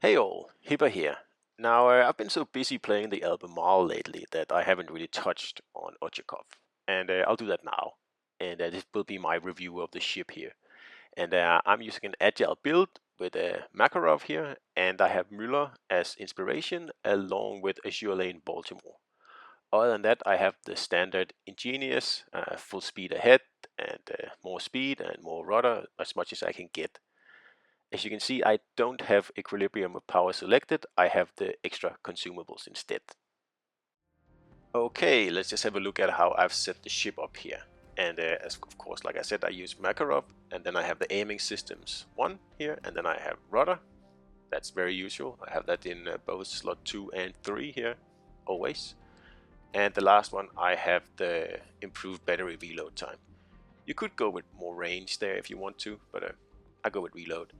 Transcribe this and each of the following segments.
Hey all, Hipper here. Now, I've been so busy playing the Albemarle lately that I haven't really touched on Ochakov, and I'll do that now. And this will be my review of the ship here. And I'm using an agile build with Makarov here, and I have Müller as inspiration along with Azure Lane Baltimore. Other than that, I have the standard ingenious, full speed ahead, and more speed and more rudder as much as I can get. As you can see, I don't have equilibrium of power selected. I have the extra consumables instead. Okay, let's just have a look at how I've set the ship up here. And as of course, like I said, I use Makarov, and then I have the aiming systems 1 here, and then I have rudder. That's very usual. I have that in both slot 2 and 3 here, always. And the last one, I have the improved battery reload time. You could go with more range there if you want to, but I go with reload.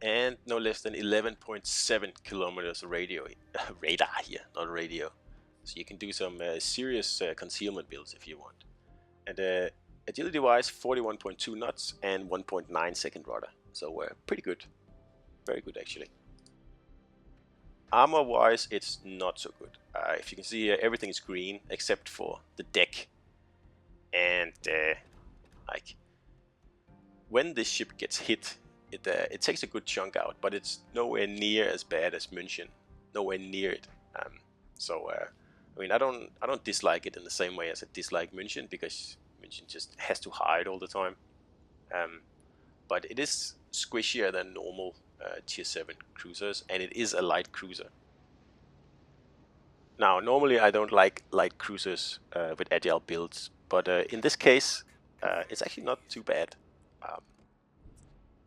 And no less than 11.7 kilometers of radar here, not radio. So you can do some serious concealment builds if you want. And agility wise, 41.2 knots and 1.9 second rudder. So pretty good, very good actually. Armor wise, it's not so good. If you can see here, everything is green except for the deck. And like when this ship gets hit, it takes a good chunk out, but it's nowhere near as bad as München. Nowhere near it. I mean, I don't dislike it in the same way as I dislike München, because München just has to hide all the time. But it is squishier than normal tier 7 cruisers, and it is a light cruiser. Now, normally I don't like light cruisers with agile builds, but in this case, it's actually not too bad.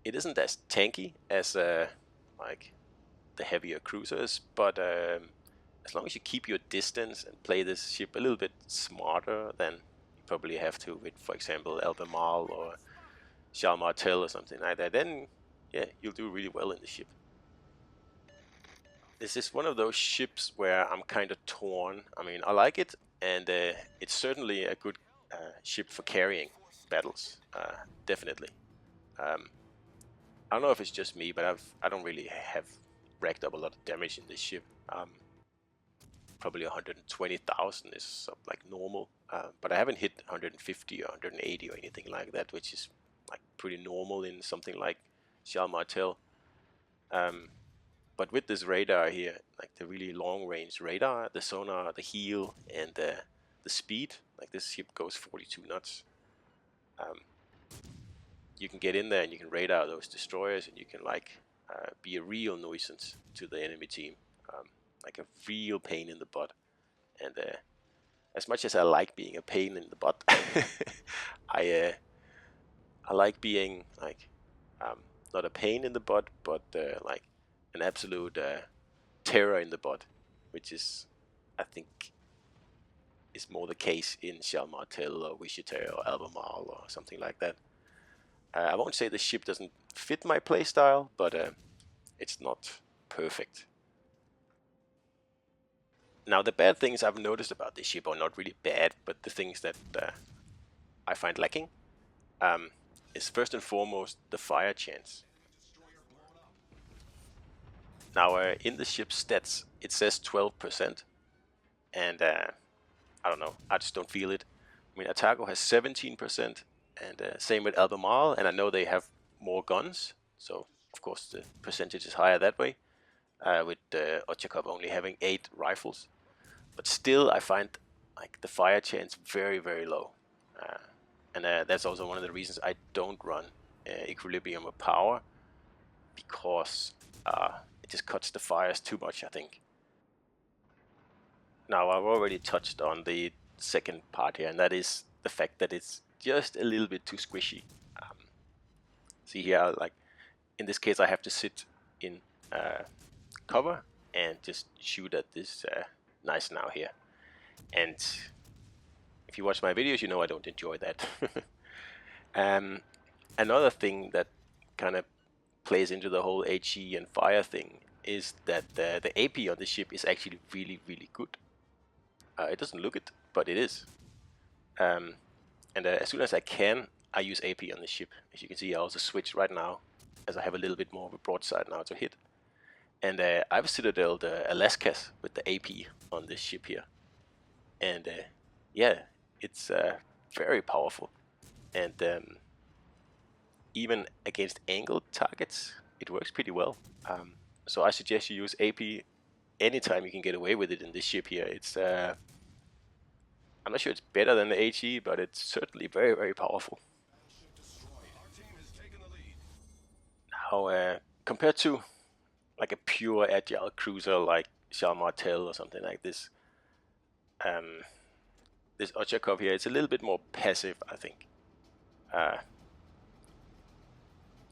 It isn't as tanky as like the heavier cruisers, but as long as you keep your distance and play this ship a little bit smarter than you probably have to with, for example, Albemarle or Charles Martel or something like that, then yeah, you'll do really well in the ship. This is one of those ships where I'm kind of torn. I mean, I like it, and it's certainly a good ship for carrying battles, definitely. I don't know if it's just me, but I don't really have racked up a lot of damage in this ship. Probably 120,000 is like normal, but I haven't hit 150 or 180 or anything like that, which is like pretty normal in something like Charles Martel. But with this radar here, like the really long range radar, the sonar, the heel, and the speed, like this ship goes 42 knots. You can get in there and you can radar those destroyers, and you can like be a real nuisance to the enemy team, like a real pain in the butt. And as much as I like being a pain in the butt, I like being like not a pain in the butt, but like an absolute terror in the butt, which is, I think, is more the case in Charles Martel or Wichita or Albemarle or something like that. I won't say the ship doesn't fit my playstyle, but it's not perfect. Now, the bad things I've noticed about this ship are not really bad, but the things that I find lacking is first and foremost the fire chance. Now, in the ship's stats, it says 12%, and I don't know, I just don't feel it. I mean, Ochakov has 17%, and same with Albemarle, and I know they have more guns, so of course the percentage is higher that way, with Ochakov only having 8 rifles. But still, I find like the fire chance very, very low. And that's also one of the reasons I don't run equilibrium of power, because it just cuts the fires too much, I think. Now, I've already touched on the second part here, and that is the fact that it's just a little bit too squishy. See here, like in this case, I have to sit in cover and just shoot at this nice now here. And if you watch my videos, you know I don't enjoy that. Another thing that kind of plays into the whole HE and fire thing is that the AP on the ship is actually really, really good. It doesn't look it, but it is. And as soon as I can, I use AP on the ship. As you can see, I also switch right now as I have a little bit more of a broadside now to hit. And I've citadeled Alaskas with the AP on this ship here. And yeah, it's very powerful. And even against angled targets, it works pretty well. So I suggest you use AP anytime you can get away with it in this ship here. It's I'm not sure it's better than the HE, but it's certainly very, very powerful. Now, compared to like a pure agile cruiser like Charles Martel or something like this, this Ochakov here, it's a little bit more passive, I think.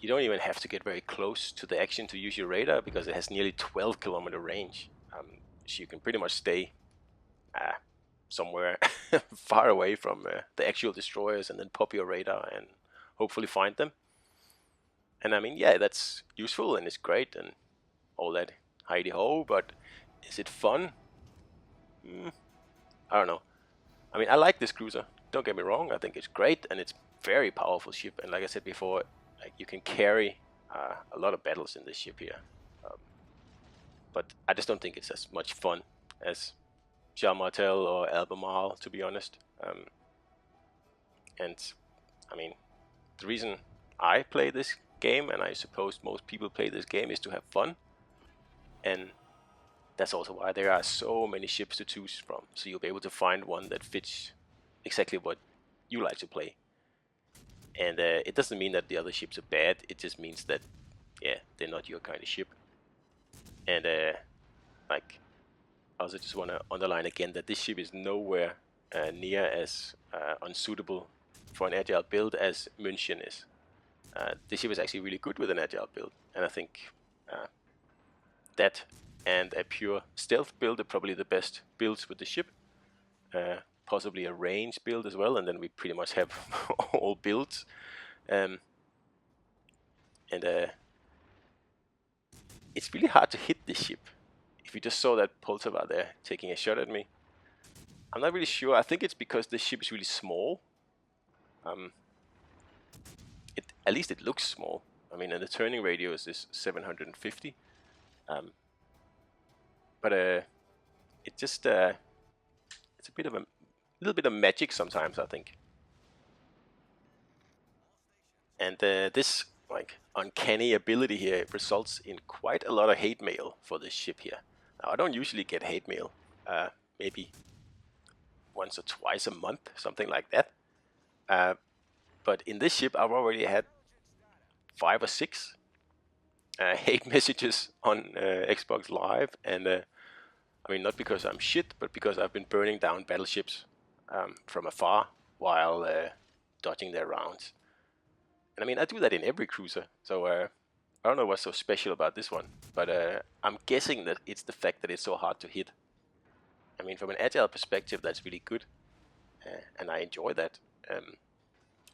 You don't even have to get very close to the action to use your radar because it has nearly 12-kilometer range. So you can pretty much stay somewhere far away from the actual destroyers and then pop your radar and hopefully find them. And I mean, yeah, that's useful and it's great and all that hidey-ho, but is it fun? I don't know. I mean, I like this cruiser. Don't get me wrong. I think it's great and it's very powerful ship. And like I said before, like you can carry a lot of battles in this ship here. But I just don't think it's as much fun as Charles Martel or Albemarle, to be honest. And I mean, the reason I play this game, and I suppose most people play this game, is to have fun. And that's also why there are so many ships to choose from. So you'll be able to find one that fits exactly what you like to play. And it doesn't mean that the other ships are bad. It just means that, yeah, they're not your kind of ship. And like, I also just want to underline again that this ship is nowhere near as unsuitable for an agile build as München is. This ship is actually really good with an agile build, and I think that and a pure stealth build are probably the best builds with the ship. Possibly a range build as well, and then we pretty much have all builds. And it's really hard to hit this ship. If you just saw that Poltavar there taking a shot at me, I'm not really sure. I think it's because the ship is really small. At least it looks small. I mean, and the turning radius is 750. But it just it's a bit of a little bit of magic sometimes, I think. And this like uncanny ability here results in quite a lot of hate mail for this ship here. Now, I don't usually get hate mail, maybe once or twice a month, something like that. But in this ship, I've already had 5 or 6 hate messages on Xbox Live, and I mean, not because I'm shit, but because I've been burning down battleships from afar while dodging their rounds. And I mean, I do that in every cruiser, so I don't know what's so special about this one, but I'm guessing that it's the fact that it's so hard to hit. I mean, from an agile perspective, that's really good, and I enjoy that.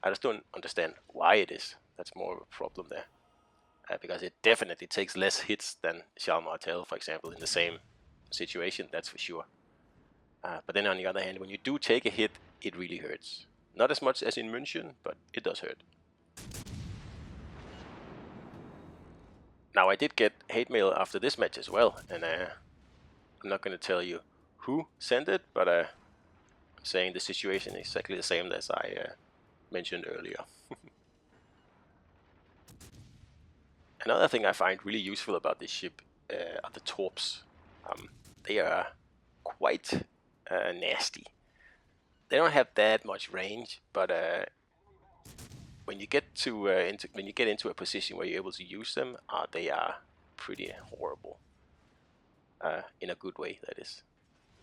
I just don't understand why it is. That's more of a problem there, because it definitely takes less hits than Charles Martel, for example, in the same situation, that's for sure. But then on the other hand, when you do take a hit, it really hurts. Not as much as in München, but it does hurt. Now, I did get hate mail after this match as well, and I'm not going to tell you who sent it, but I'm saying the situation is exactly the same as I mentioned earlier. Another thing I find really useful about this ship are the torps. They are quite nasty. They don't have that much range, but when you get to into a position where you're able to use them, they are pretty horrible. In a good way, that is.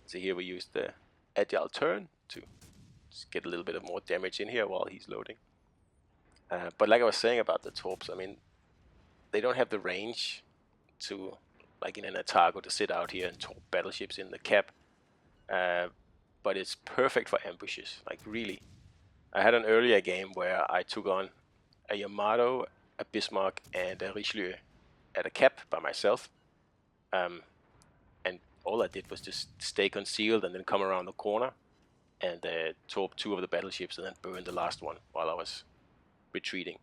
So here we use the agile turn to just get a little bit of more damage in here while he's loading. But like I was saying about the torps, I mean, they don't have the range to, like in an Otago, to sit out here and torp battleships in the cap. But it's perfect for ambushes, like really. I had an earlier game where I took on a Yamato, a Bismarck, and a Richelieu at a cap by myself. And all I did was just stay concealed and then come around the corner and torp 2 of the battleships and then burn the last one while I was retreating.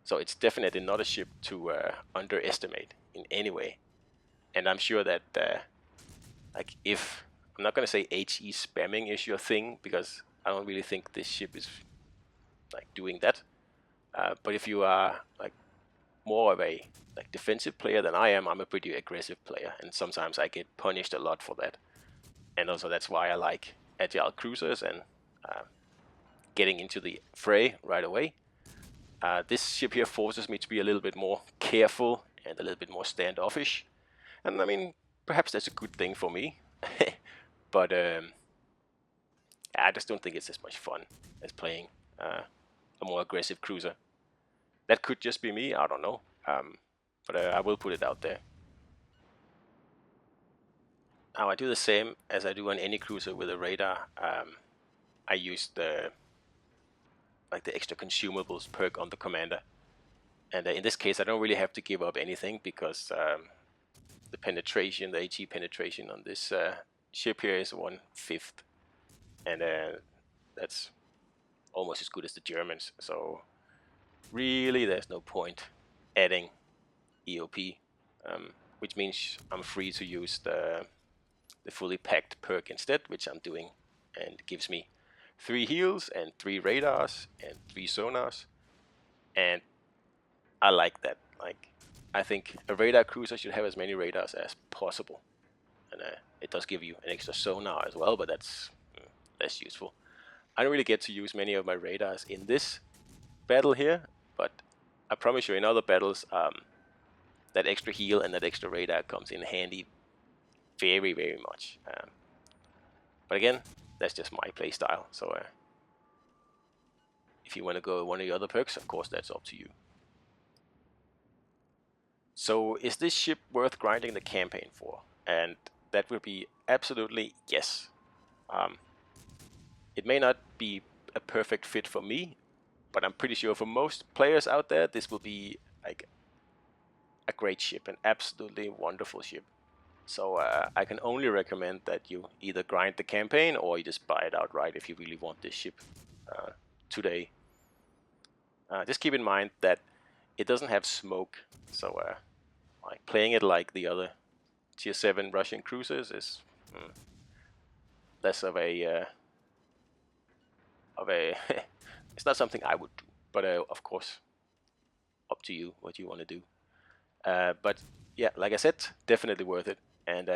So it's definitely not a ship to underestimate in any way. And I'm sure that like if I'm not gonna say HE spamming is your thing, because I don't really think this ship is like doing that. But if you are like more of a like defensive player than I am, I'm a pretty aggressive player, and sometimes I get punished a lot for that. And also that's why I like agile cruisers and getting into the fray right away. This ship here forces me to be a little bit more careful and a little bit more standoffish, and I mean perhaps that's a good thing for me. But I just don't think it's as much fun as playing a more aggressive cruiser. That could just be me, I don't know. But I will put it out there. Now I do the same as I do on any cruiser with a radar. I use the extra consumables perk on the commander, and in this case I don't really have to give up anything, because the penetration, the HE penetration on this ship here is 1/5, and that's almost as good as the Germans. So really there's no point adding EOP, which means I'm free to use the fully packed perk instead, which I'm doing, and gives me 3 heals and 3 radars and 3 sonars, and I like that. Like, I think a radar cruiser should have as many radars as possible, and it does give you an extra sonar as well, but that's less useful. I don't really get to use many of my radars in this battle here, but I promise you in other battles that extra heal and that extra radar comes in handy very, very much. But again, that's just my playstyle, so if you want to go with one of the other perks, of course that's up to you. So is this ship worth grinding the campaign for? And that would be absolutely yes. It may not be a perfect fit for me, but I'm pretty sure for most players out there, this will be like a great ship, an absolutely wonderful ship. So I can only recommend that you either grind the campaign or you just buy it outright if you really want this ship today. Just keep in mind that it doesn't have smoke, so like playing it like the other tier 7 Russian cruisers is less of a it's not something I would do, but of course up to you what you want to do. But yeah, like I said, definitely worth it, and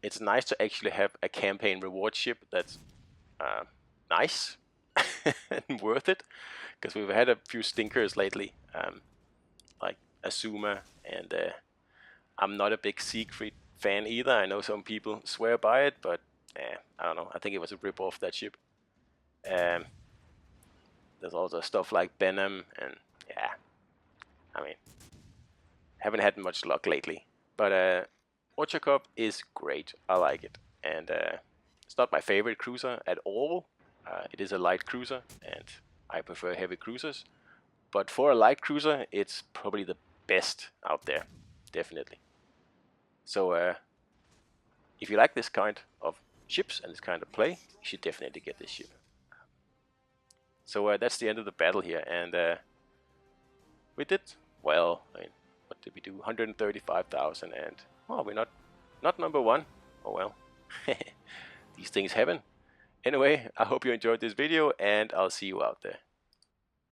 it's nice to actually have a campaign reward ship that's nice and worth it, because we've had a few stinkers lately, like Azuma, and I'm not a big Siegfried fan either. I know some people swear by it, but I don't know. I think it was a rip-off, that ship. There's also stuff like Benham, and yeah, I mean, haven't had much luck lately. But Ochakov is great. I like it, and it's not my favorite cruiser at all. It is a light cruiser, and I prefer heavy cruisers. But for a light cruiser, it's probably the best out there, definitely. So if you like this kind of ships and this kind of play, you should definitely get this ship. So that's the end of the battle here, and we did well. I mean, what did we do? 135,000, and well, we're not number 1. Oh well, these things happen. Anyway, I hope you enjoyed this video, and I'll see you out there.